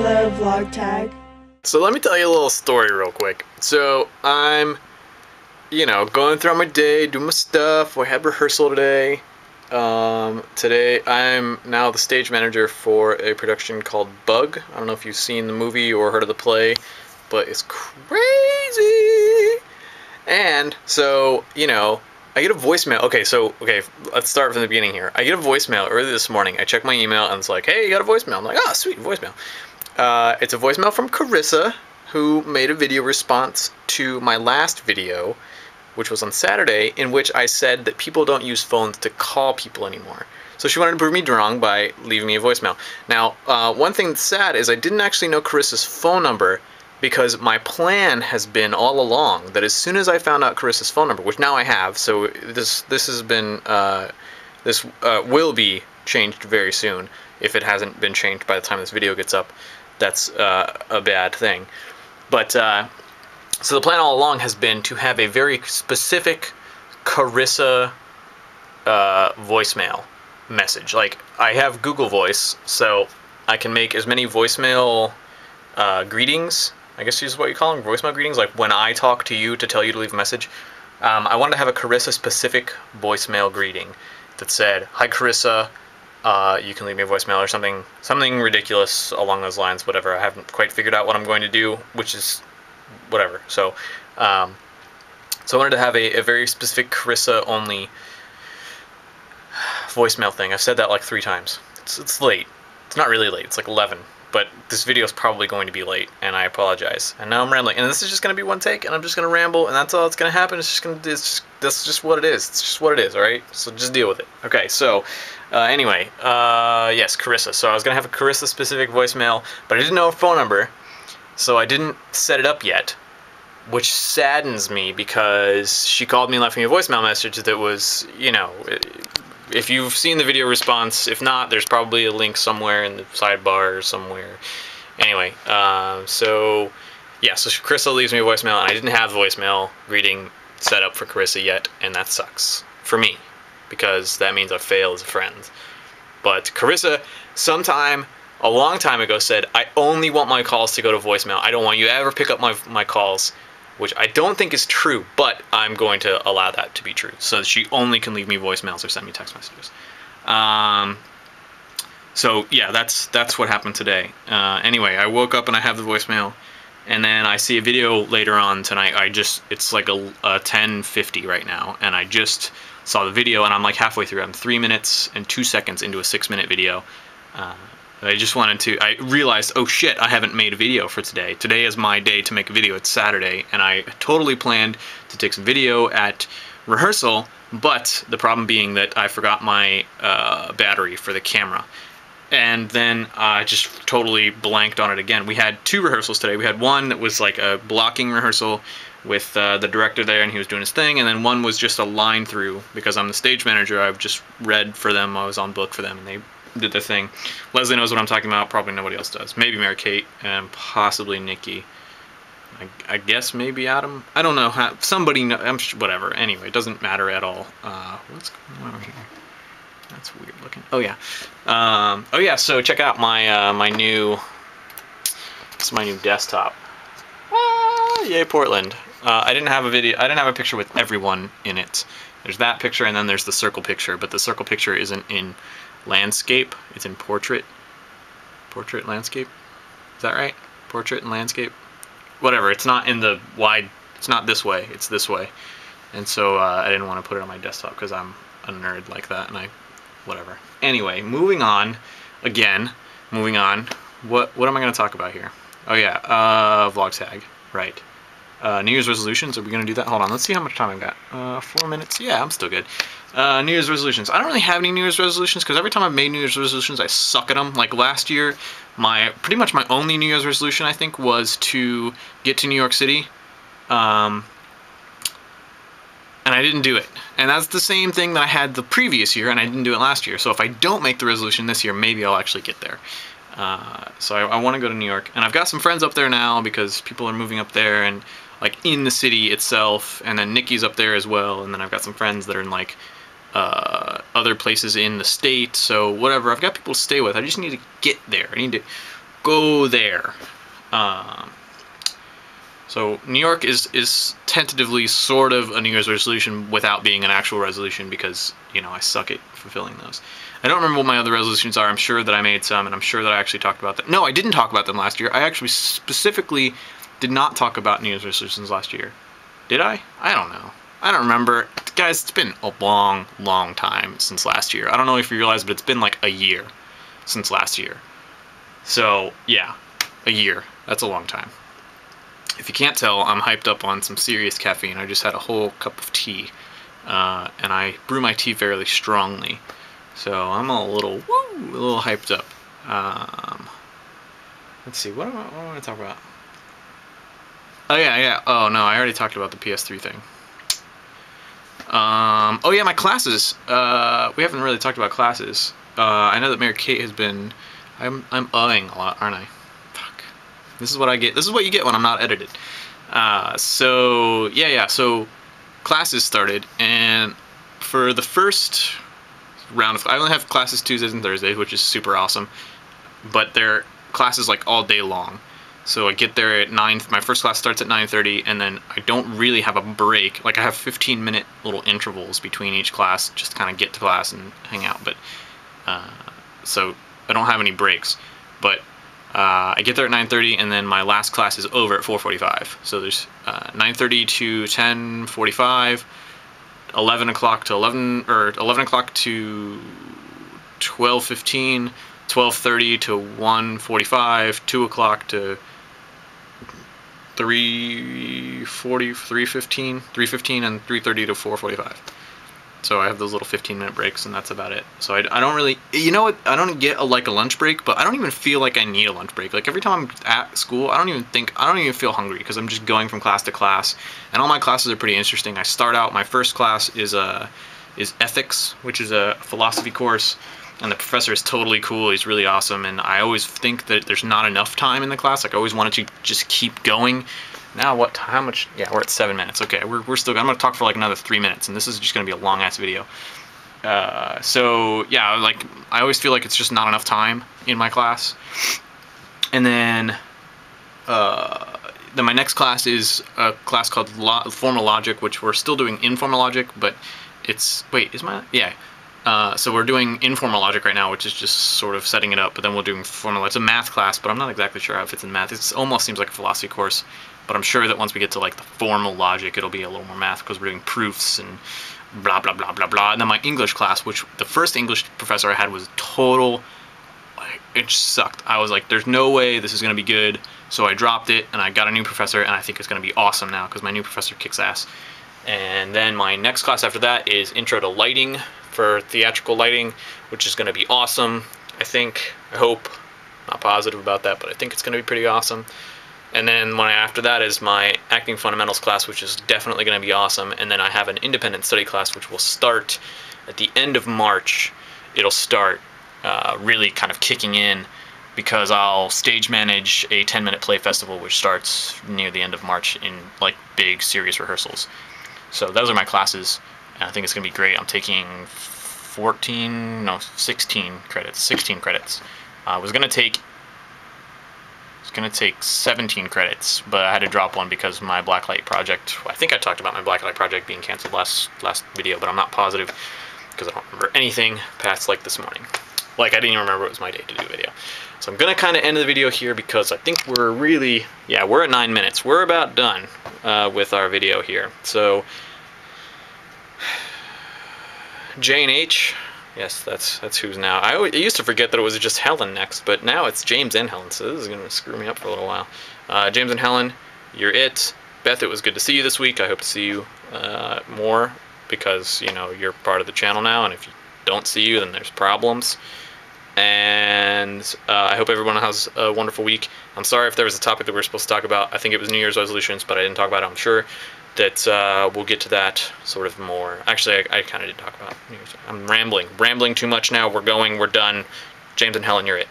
another vlog tag. So let me tell you a little story real quick. So I'm, going throughout my day, doing my stuff. I had rehearsal today. Today I'm now the stage manager for a production called Bug. I don't know if you've seen the movie or heard of the play, but it's crazy. And so, I get a voicemail. Okay, let's start from the beginning here. I get a voicemail early this morning. I check my email and it's like, hey, you got a voicemail. I'm like, oh, sweet, voicemail. It's a voicemail from Carissa, who made a video response to my last video, which was on Saturday, in which I said that people don't use phones to call people anymore. So she wanted to prove me wrong by leaving me a voicemail. Now, one thing that's sad is I didn't actually know Carissa's phone number, because my plan has been all along that as soon as I found out Carissa's phone number, which now I have, so this has been, this will be changed very soon. If it hasn't been changed by the time this video gets up, that's a bad thing. But, so the plan all along has been to have a very specific Carissa voicemail message. Like, I have Google Voice, so I can make as many voicemail greetings, I guess is what you call them, voicemail greetings, like when I talk to you to tell you to leave a message. I wanted to have a Carissa-specific voicemail greeting that said, "Hi Carissa, you can leave me a voicemail," or something ridiculous along those lines, whatever. I haven't quite figured out what I'm going to do, which is whatever. So I wanted to have a very specific Carissa-only voicemail thing. I've said that like 3 times. It's late. It's not really late. It's like 11. But this video is probably going to be late, and I apologize. And now I'm rambling, and this is just going to be one take, and I'm just going to ramble, and that's all that's going to happen. That's just what it is. It's just what it is, all right? So just deal with it. Okay, so anyway, yes, Carissa. So I was going to have a Carissa-specific voicemail, but I didn't know her phone number, so I didn't set it up yet, which saddens me because she called me and left me a voicemail message that was, if you've seen the video response, if not, there's probably a link somewhere in the sidebar or somewhere. Anyway, so Carissa leaves me a voicemail, and I didn't have the voicemail greeting set up for Carissa yet, and that sucks for me, because that means I fail as a friend. But Carissa, a long time ago, said, "I only want my calls to go to voicemail. I don't want you to ever pick up my calls," which I don't think is true, but I'm going to allow that to be true. So she only can leave me voicemails or send me text messages. So yeah, that's what happened today. Anyway, I woke up and I have the voicemail, and then I see a video later on tonight. It's like a 10:50 right now, and I just saw the video, and I'm like halfway through. I'm 3 minutes and 2 seconds into a 6-minute video. I realized, oh shit, I haven't made a video for today. Today is my day to make a video. It's Saturday, and I totally planned to take some video at rehearsal, but the problem being that I forgot my battery for the camera. And then I just totally blanked on it again. We had 2 rehearsals today. We had one that was like a blocking rehearsal with the director there, and he was doing his thing, and then one was just a line through, because I'm the stage manager. I've just read for them. I was on book for them, and they did their thing. Leslie knows what I'm talking about. Probably nobody else does. Maybe Mary Kate, and possibly Nikki. I guess maybe Adam. I don't know. Somebody knows. Whatever. Anyway, it doesn't matter at all. What's going on over here? That's weird looking. Oh yeah. Oh yeah. So check out my new. It's my new desktop. Yay, Portland. I didn't have a video. I didn't have a picture with everyone in it. There's that picture, and then there's the circle picture. But the circle picture isn't in landscape, it's in portrait landscape, is that right? Portrait and landscape, whatever. It's not in the wide, it's not this way, it's this way. And so I didn't want to put it on my desktop because I'm a nerd like that, and whatever. Anyway, moving on. What am I going to talk about here? Oh yeah, vlog tag, right. New Year's resolutions, are we going to do that? Hold on, let's see how much time I've got. 4 minutes? Yeah, I'm still good. New Year's resolutions. I don't really have any New Year's resolutions, because every time I've made New Year's resolutions, I suck at them. Like last year, pretty much my only New Year's resolution, I think, was to get to New York City. And I didn't do it. And that's the same thing that I had the previous year, and I didn't do it last year. So if I don't make the resolution this year, maybe I'll actually get there. So I want to go to New York, and I've got some friends up there now because people are moving up there, and like in the city itself, and then Nikki's up there as well, and then I've got some friends that are in like other places in the state, so whatever. I've got people to stay with. I just need to get there. I need to go there. So New York is tentatively sort of a New Year's resolution without being an actual resolution because, you know, I suck at fulfilling those. I don't remember what my other resolutions are. I'm sure that I made some, and I'm sure that I actually talked about them. No, I didn't talk about them last year. I actually specifically did not talk about New Year's resolutions last year. Did I? I don't know. I don't remember. Guys, it's been a long, long time since last year. I don't know if you realize, but it's been like a year since last year. So, yeah, a year. That's a long time. If you can't tell, I'm hyped up on some serious caffeine. I just had a whole cup of tea, and I brew my tea fairly strongly, so I'm a little hyped up. Let's see, what do I want to talk about? Oh yeah. Oh no, I already talked about the PS3 thing. Oh yeah, my classes. We haven't really talked about classes. I know that Mary Kate has been. I'm a lot, aren't I? This is what I get. This is what you get when I'm not edited. So yeah. So classes started, and for the first round of, I only have classes Tuesdays and Thursdays, which is super awesome. But they're classes like all day long. So I get there at 9. My first class starts at 9:30, and then I don't really have a break. Like I have 15-minute little intervals between each class, just to kind of get to class and hang out. But so I don't have any breaks. But I get there at 9:30, and then my last class is over at 4:45. So there's 9:30 to 10:45, 11 o'clock to 11 o'clock to 12:15, 12:30 to 1:45, 2 o'clock to 3:40, 3:15, and 3:30 to 4:45. So I have those little 15-minute breaks, and that's about it. So I don't really, you know what, I don't get like a lunch break, but I don't even feel like I need a lunch break. Like every time I'm at school, I don't even feel hungry because I'm just going from class to class, and all my classes are pretty interesting. I start out, my first class is ethics, which is a philosophy course, and the professor is totally cool. He's really awesome, and I always think that there's not enough time in the class. Like I always wanted to just keep going. Now what? How much? Yeah, we're at 7 minutes. Okay, we're still. I'm gonna talk for like another 3 minutes, and this is just gonna be a long ass video. So yeah, like I always feel like it's just not enough time in my class. And then my next class is a class called Formal Logic, which we're still doing informal logic, but it's so we're doing informal logic right now, which is just sort of setting it up. But then we'll do formal. It's a math class, but I'm not exactly sure how it fits in math. It almost seems like a philosophy course. But I'm sure that once we get to like the formal logic, it'll be a little more math because we're doing proofs and blah, blah, blah, blah, blah. And then my English class, which the first English professor I had was total, it just sucked. I was like, there's no way this is going to be good. So I dropped it and I got a new professor, and I think it's going to be awesome now because my new professor kicks ass. And then my next class after that is Intro to Lighting for theatrical lighting, which is going to be awesome. I hope, not positive about that, but I think it's going to be pretty awesome. And then after that is my acting fundamentals class, which is definitely going to be awesome. And then I have an independent study class, which will start at the end of March. It'll start really kind of kicking in because I'll stage manage a 10-minute play festival, which starts near the end of March in like big serious rehearsals. So those are my classes, and I think it's going to be great. I'm taking 16 credits. I was going to take 17 credits, but I had to drop one because my blacklight project, I think I talked about my blacklight project being canceled last video, but I'm not positive because I don't remember anything past like this morning. Like I didn't even remember it was my day to do a video. So I'm gonna kind of end the video here because I think we're at 9 minutes. We're about done with our video here. So J and H. Yes, that's who's now. I used to forget that it was just Helen next, but now it's James and Helen, so this is going to screw me up for a little while. James and Helen, you're it. Beth, it was good to see you this week. I hope to see you more because, you know, you're part of the channel now, and if you don't see you, then there's problems. And I hope everyone has a wonderful week. I'm sorry if there was a topic that we were supposed to talk about. I think it was New Year's resolutions, but I didn't talk about it, I'm sure. That we'll get to that sort of more. Actually, I kind of did talk about New Year's. I'm rambling too much now. We're done. James and Helen, you're it.